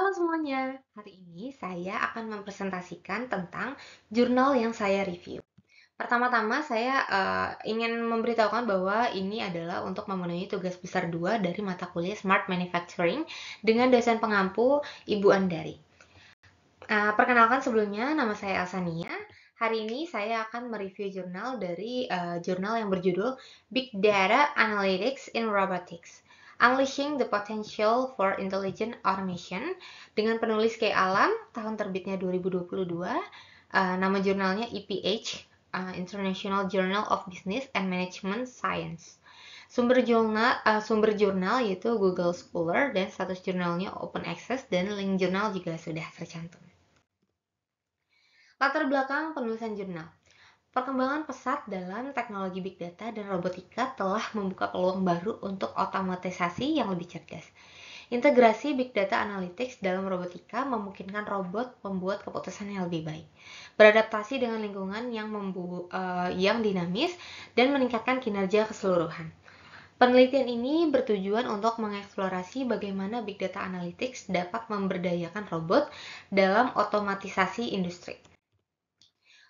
Halo semuanya, hari ini saya akan mempresentasikan tentang jurnal yang saya review. Pertama-tama saya ingin memberitahukan bahwa ini adalah untuk memenuhi tugas besar 2 dari mata kuliah Smart Manufacturing dengan dosen pengampu Ibu Andari. Perkenalkan sebelumnya, nama saya Elsania. Hari ini saya akan mereview jurnal dari jurnal yang berjudul Big Data Analytics in Robotics, Unleashing the Potential for Intelligent Automation, dengan penulis Kay Alam, tahun terbitnya 2022, nama jurnalnya EPH, International Journal of Business and Management Science. Sumber jurnal yaitu Google Scholar dan status jurnalnya open access dan link jurnal juga sudah tercantum. Latar belakang penulisan jurnal. Perkembangan pesat dalam teknologi big data dan robotika telah membuka peluang baru untuk otomatisasi yang lebih cerdas. Integrasi big data analytics dalam robotika memungkinkan robot membuat keputusan yang lebih baik, beradaptasi dengan lingkungan yang dinamis, dan meningkatkan kinerja keseluruhan. Penelitian ini bertujuan untuk mengeksplorasi bagaimana big data analytics dapat memberdayakan robot dalam otomatisasi industri.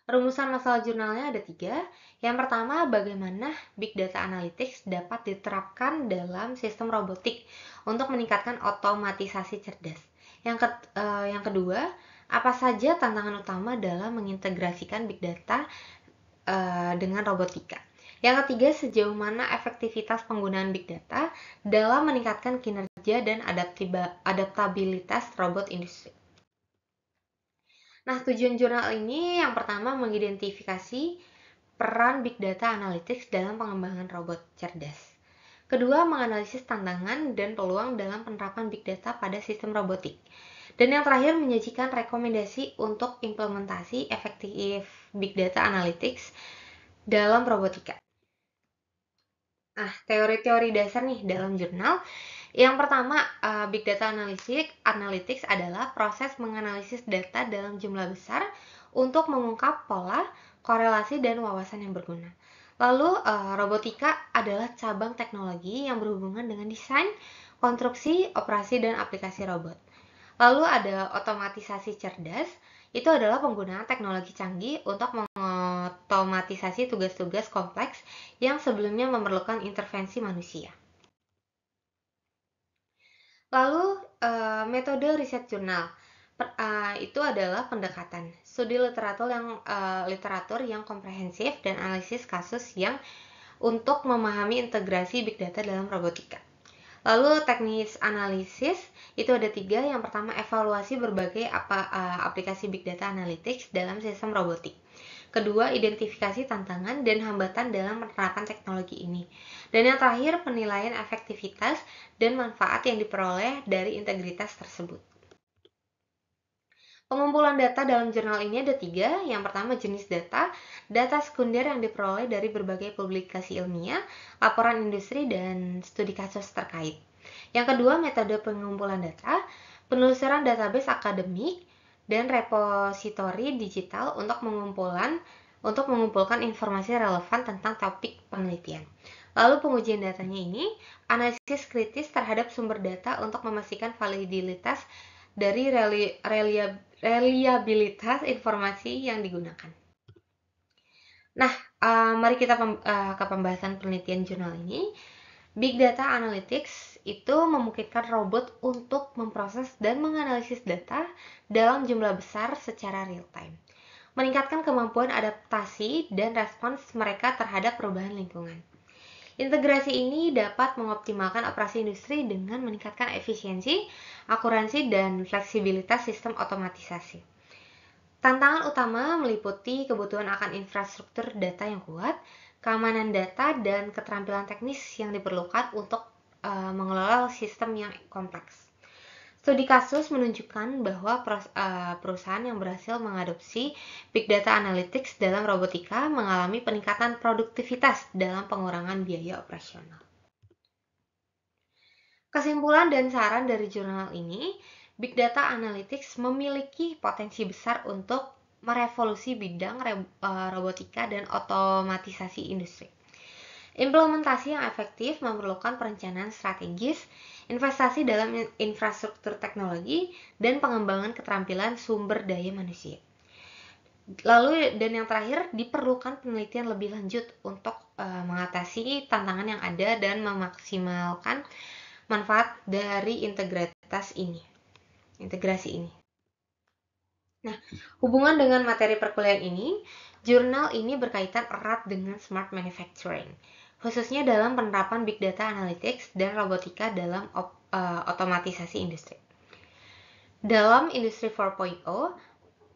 Rumusan masalah jurnalnya ada 3. Yang pertama, bagaimana Big Data Analytics dapat diterapkan dalam sistem robotik untuk meningkatkan otomatisasi cerdas. Yang kedua, apa saja tantangan utama dalam mengintegrasikan Big Data dengan robotika. Yang ketiga, sejauh mana efektivitas penggunaan Big Data dalam meningkatkan kinerja dan adaptabilitas robot industri. Nah, tujuan jurnal ini yang pertama mengidentifikasi peran Big Data Analytics dalam pengembangan robot cerdas. Kedua, menganalisis tantangan dan peluang dalam penerapan Big Data pada sistem robotik. Dan yang terakhir, menyajikan rekomendasi untuk implementasi efektif Big Data Analytics dalam robotika. Nah, teori-teori dasar nih dalam jurnal. Yang pertama, Big Data Analytics adalah proses menganalisis data dalam jumlah besar untuk mengungkap pola, korelasi, dan wawasan yang berguna. Lalu, robotika adalah cabang teknologi yang berhubungan dengan desain, konstruksi, operasi, dan aplikasi robot. Lalu ada otomatisasi cerdas, itu adalah penggunaan teknologi canggih untuk mengotomatisasi tugas-tugas kompleks yang sebelumnya memerlukan intervensi manusia. Lalu, metode riset jurnal. Itu adalah pendekatan studi literatur yang komprehensif dan analisis kasus yang untuk memahami integrasi big data dalam robotika. Lalu teknis analisis itu ada 3. Yang pertama, evaluasi berbagai aplikasi big data analytics dalam sistem robotik. Kedua, identifikasi tantangan dan hambatan dalam penerapan teknologi ini. Dan yang terakhir, penilaian efektivitas dan manfaat yang diperoleh dari integritas tersebut. Pengumpulan data dalam jurnal ini ada 3. Yang pertama, jenis data. Data sekunder yang diperoleh dari berbagai publikasi ilmiah, laporan industri, dan studi kasus terkait. Yang kedua, metode pengumpulan data. Penelusuran database akademik dan repositori digital untuk mengumpulkan informasi relevan tentang topik penelitian. Lalu pengujian datanya ini, analisis kritis terhadap sumber data untuk memastikan validitas dari reliabilitas informasi yang digunakan. Nah, mari kita ke pembahasan penelitian jurnal ini. Big Data Analytics itu memungkinkan robot untuk memproses dan menganalisis data dalam jumlah besar secara real time, meningkatkan kemampuan adaptasi dan respons mereka terhadap perubahan lingkungan. Integrasi ini dapat mengoptimalkan operasi industri dengan meningkatkan efisiensi, akuransi, dan fleksibilitas sistem otomatisasi. Tantangan utama meliputi kebutuhan akan infrastruktur data yang kuat, keamanan data, dan keterampilan teknis yang diperlukan untuk mengelola sistem yang kompleks. Studi kasus menunjukkan bahwa perusahaan yang berhasil mengadopsi Big Data Analytics dalam robotika mengalami peningkatan produktivitas dalam pengurangan biaya operasional. Kesimpulan dan saran dari jurnal ini, Big Data Analytics memiliki potensi besar untuk merevolusi bidang robotika dan otomatisasi industri. Implementasi yang efektif memerlukan perencanaan strategis, investasi dalam infrastruktur teknologi, dan pengembangan keterampilan sumber daya manusia. Lalu dan yang terakhir, diperlukan penelitian lebih lanjut untuk mengatasi tantangan yang ada dan memaksimalkan manfaat dari integrasi ini. Nah, hubungan dengan materi perkuliahan ini, jurnal ini berkaitan erat dengan smart manufacturing, khususnya dalam penerapan big data analytics dan robotika dalam otomatisasi industri. Dalam industri 4.0,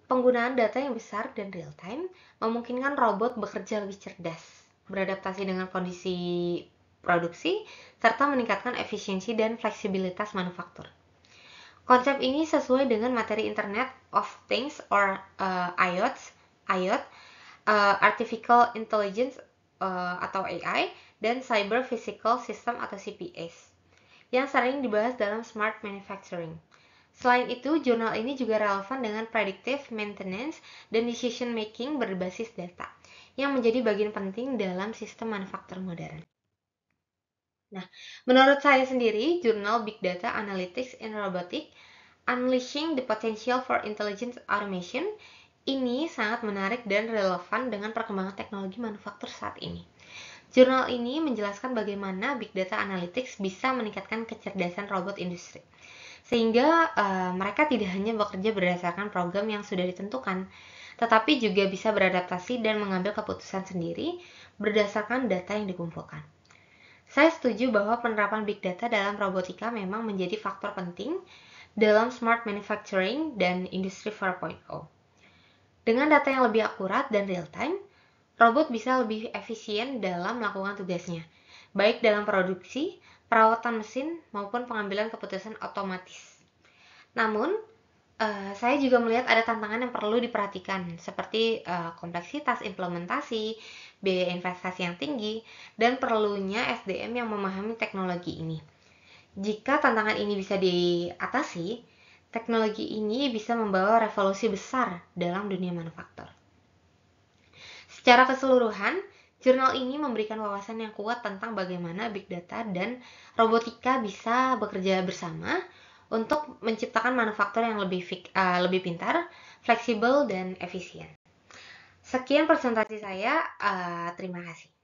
penggunaan data yang besar dan real time memungkinkan robot bekerja lebih cerdas, beradaptasi dengan kondisi produksi, serta meningkatkan efisiensi dan fleksibilitas manufaktur. Konsep ini sesuai dengan materi Internet of Things or IoT, Artificial Intelligence atau AI, dan Cyber Physical System atau CPS, yang sering dibahas dalam Smart Manufacturing. Selain itu, jurnal ini juga relevan dengan predictive maintenance dan decision making berbasis data, yang menjadi bagian penting dalam sistem manufaktur modern. Nah, menurut saya sendiri, jurnal Big Data Analytics in Robotics, Unleashing the Potential for Intelligent Automation, ini sangat menarik dan relevan dengan perkembangan teknologi manufaktur saat ini. Jurnal ini menjelaskan bagaimana Big Data Analytics bisa meningkatkan kecerdasan robot industri, sehingga mereka tidak hanya bekerja berdasarkan program yang sudah ditentukan, tetapi juga bisa beradaptasi dan mengambil keputusan sendiri berdasarkan data yang dikumpulkan. Saya setuju bahwa penerapan big data dalam robotika memang menjadi faktor penting dalam smart manufacturing dan industri 4.0. Dengan data yang lebih akurat dan real time, robot bisa lebih efisien dalam melakukan tugasnya, baik dalam produksi, perawatan mesin, maupun pengambilan keputusan otomatis. Namun, saya juga melihat ada tantangan yang perlu diperhatikan, seperti kompleksitas implementasi, biaya investasi yang tinggi, dan perlunya SDM yang memahami teknologi ini. Jika tantangan ini bisa diatasi, teknologi ini bisa membawa revolusi besar dalam dunia manufaktur. Secara keseluruhan, jurnal ini memberikan wawasan yang kuat tentang bagaimana big data dan robotika bisa bekerja bersama untuk menciptakan manufaktur yang lebih pintar, fleksibel, dan efisien. Sekian presentasi saya. Terima kasih.